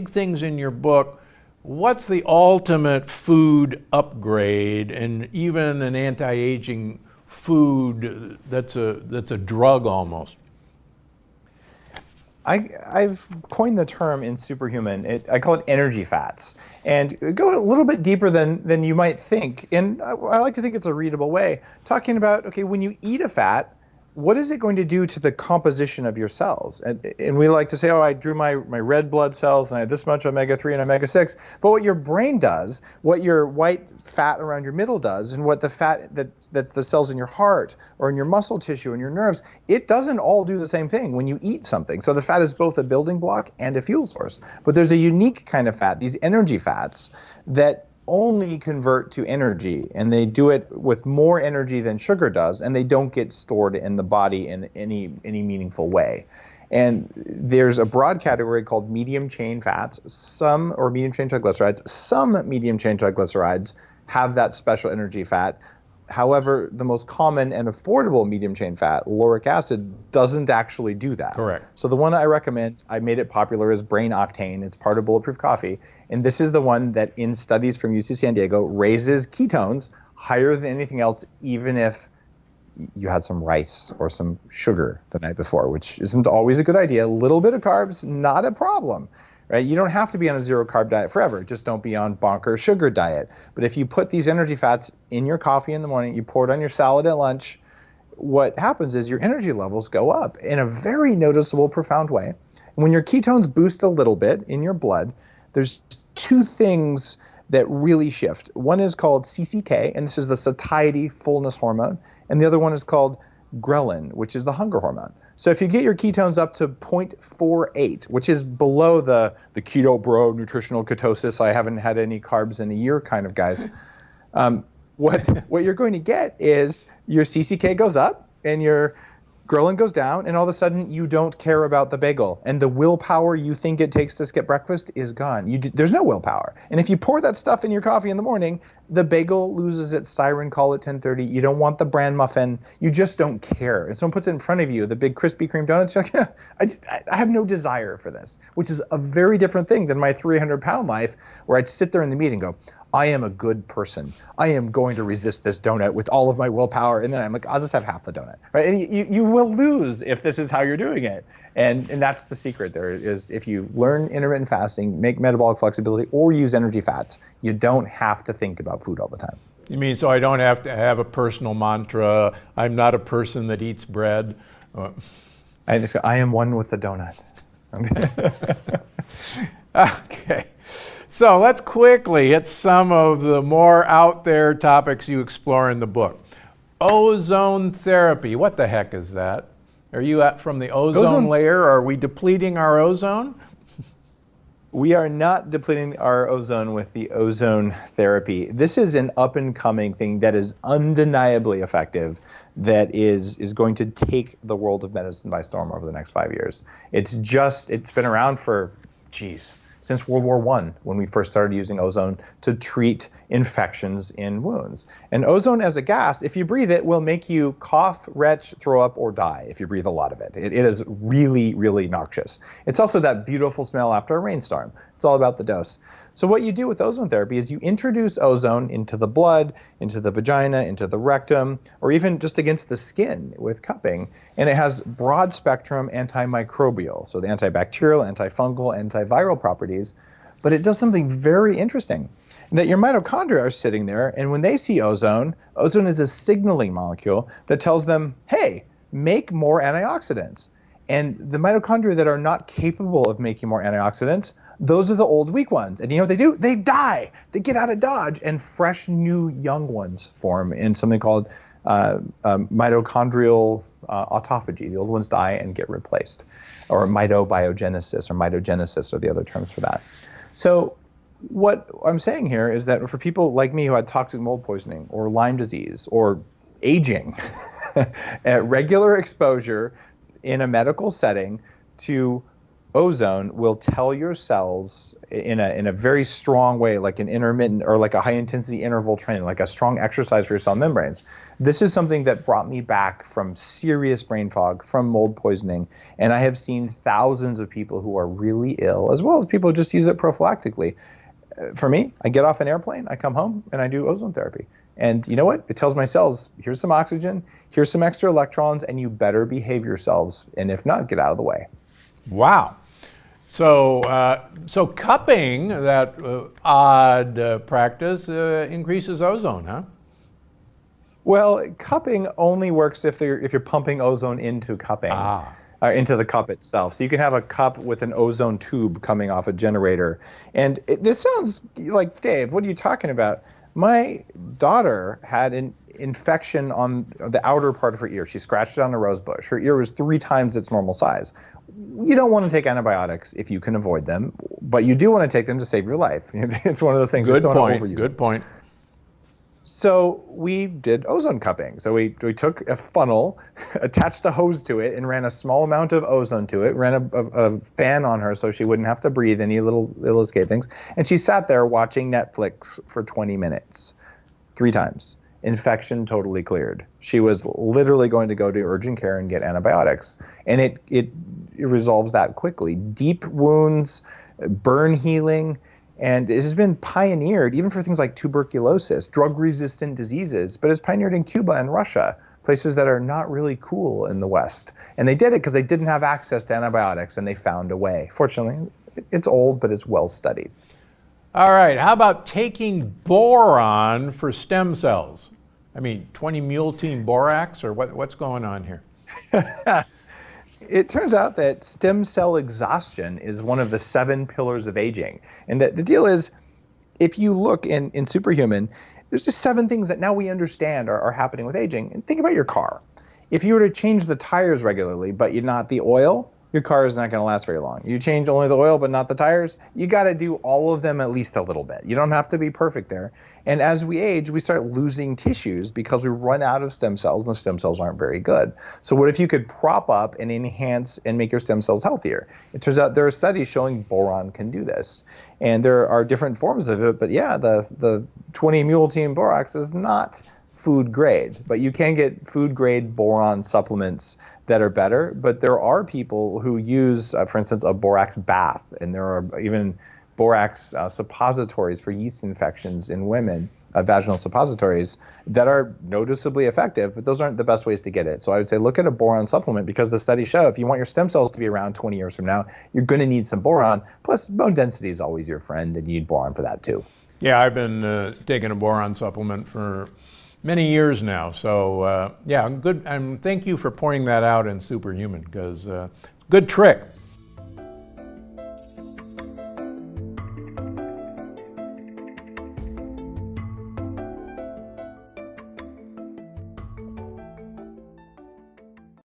big things in your book. What's the ultimate food upgrade, and even an anti-aging food that's a drug almost? I've coined the term in Superhuman. I call it energy fats, and go a little bit deeper than you might think. And I like to think it's a readable way, talking about, okay, when you eat a fat, what is it going to do to the composition of your cells? And we like to say, oh, I drew my red blood cells and I had this much omega-3 and omega-6. But what your brain does, what your white fat around your middle does, and what the fat that's the cells in your heart or in your muscle tissue and your nerves, it doesn't all do the same thing when you eat something. So the fat is both a building block and a fuel source. But there's a unique kind of fat, these energy fats, that only convert to energy, and they do it with more energy than sugar does, and they don't get stored in the body in any meaningful way. And there's a broad category called medium chain fats, or medium chain triglycerides. Some medium chain triglycerides have that special energy fat. However, the most common and affordable medium chain fat, lauric acid, doesn't actually do that. Correct. So the one I recommend, I made it popular, is Brain Octane. It's part of Bulletproof Coffee. And this is the one that, in studies from UC San Diego, raises ketones higher than anything else, even if you had some rice or some sugar the night before, which isn't always a good idea. A little bit of carbs, not a problem. Right? You don't have to be on a zero-carb diet forever. Just don't be on bonker sugar diet. But if you put these energy fats in your coffee in the morning, you pour it on your salad at lunch, what happens is your energy levels go up in a very noticeable, profound way. And when your ketones boost a little bit in your blood, there's two things that really shift. One is called CCK, and this is the satiety fullness hormone. And the other one is called ghrelin, which is the hunger hormone. So if you get your ketones up to 0.48, which is below the keto bro nutritional ketosis, I haven't had any carbs in a year kind of guys, what you're going to get is your CCK goes up and your ghrelin goes down, and all of a sudden you don't care about the bagel, and the willpower you think it takes to skip breakfast is gone. There's no willpower. And if you pour that stuff in your coffee in the morning, the bagel loses its siren call at 10:30. You don't want the bran muffin. You just don't care. And someone puts it in front of you, the big Krispy Kreme donuts, you're like, yeah, I have no desire for this, which is a very different thing than my 300-pound life, where I'd sit there in the meeting and go, I am a good person. I am going to resist this donut with all of my willpower. And then I'm like, I'll just have half the donut, right? And you will lose if this is how you're doing it. And that's the secret there is, if you learn intermittent fasting, make metabolic flexibility, or use energy fats, you don't have to think about food all the time. You mean, so I don't have to have a personal mantra, I'm not a person that eats bread? I just go, I am one with the donut. Okay. So let's quickly hit some of the more out there topics you explore in the book. Ozone therapy, what the heck is that? Are you from the ozone layer? Are we depleting our ozone? We are not depleting our ozone with the ozone therapy. This is an up-and-coming thing that is undeniably effective, that is going to take the world of medicine by storm over the next 5 years. It's been around for, since World War I, when we first started using ozone to treat infections in wounds. And ozone as a gas, if you breathe it, will make you cough, retch, throw up, or die if you breathe a lot of it. It is really, really noxious. It's also that beautiful smell after a rainstorm. It's all about the dose. So what you do with ozone therapy is you introduce ozone into the blood, into the vagina, into the rectum, or even just against the skin with cupping. And it has broad spectrum antimicrobial, so the antibacterial, antifungal, antiviral properties. But it does something very interesting, that your mitochondria are sitting there, and when they see ozone, ozone is a signaling molecule that tells them, hey, make more antioxidants. And the mitochondria that are not capable of making more antioxidants, those are the old weak ones. And you know what they do? They die. They get out of Dodge, and fresh new young ones form in something called mitochondrial autophagy. The old ones die and get replaced. Or mitobiogenesis, or mitogenesis are the other terms for that. So what I'm saying here is that for people like me who had toxic mold poisoning or Lyme disease or aging, at regular exposure in a medical setting to ozone will tell your cells in a very strong way, like an intermittent or like a high intensity interval training, like a strong exercise for your cell membranes. This is something that brought me back from serious brain fog, from mold poisoning. And I have seen thousands of people who are really ill, as well as people who just use it prophylactically. For me, I get off an airplane, I come home, and I do ozone therapy. And you know what? It tells my cells, here's some oxygen, here's some extra electrons, and you better behave yourselves. And if not, get out of the way. Wow. So cupping, that odd practice, increases ozone, huh? Well, cupping only works if you're pumping ozone into cupping, into the cup itself. So you can have a cup with an ozone tube coming off a generator. And this sounds like, Dave, what are you talking about? My daughter had an infection on the outer part of her ear. She scratched it on a rose bush. Her ear was 3 times its normal size. You don't want to take antibiotics if you can avoid them, but you do want to take them to save your life. It's one of those things. Good just don't point. overuse Good it. point. So we did ozone cupping. So we took a funnel, attached a hose to it, and ran a small amount of ozone to it, ran a fan on her so she wouldn't have to breathe any little escape things. And she sat there watching Netflix for 20 minutes, 3 times. Infection totally cleared. She was literally going to go to urgent care and get antibiotics. And it resolves that quickly. Deep wounds, burn healing, and it has been pioneered even for things like tuberculosis, drug-resistant diseases, but it's pioneered in Cuba and Russia, places that are not really cool in the West. And they did it because they didn't have access to antibiotics, and they found a way. Fortunately, it's old, but it's well studied. All right, how about taking boron for stem cells? I mean, 20-mule-team borax, or what's going on here? It turns out that stem cell exhaustion is one of the 7 pillars of aging. And the deal is, if you look in Superhuman, there's just 7 things that now we understand are happening with aging. And think about your car. If you were to change the tires regularly, but not the oil, your car is not going to last very long. You change only the oil, but not the tires, you got to do all of them at least a little bit. You don't have to be perfect there. And as we age, we start losing tissues because we run out of stem cells, and the stem cells aren't very good. So what if you could prop up and enhance and make your stem cells healthier? It turns out there are studies showing boron can do this. And there are different forms of it, but yeah, the 20-mule-team borax is not food grade, but you can get food grade boron supplements that are better. But there are people who use, for instance, a borax bath, and there are even borax suppositories for yeast infections in women, vaginal suppositories, that are noticeably effective, but those aren't the best ways to get it. So I would say look at a boron supplement, because the studies show if you want your stem cells to be around 20 years from now, you're going to need some boron. Plus, bone density is always your friend, and you need boron for that too. Yeah, I've been taking a boron supplement for many years now. So yeah, good. And thank you for pointing that out in Superhuman, because good trick.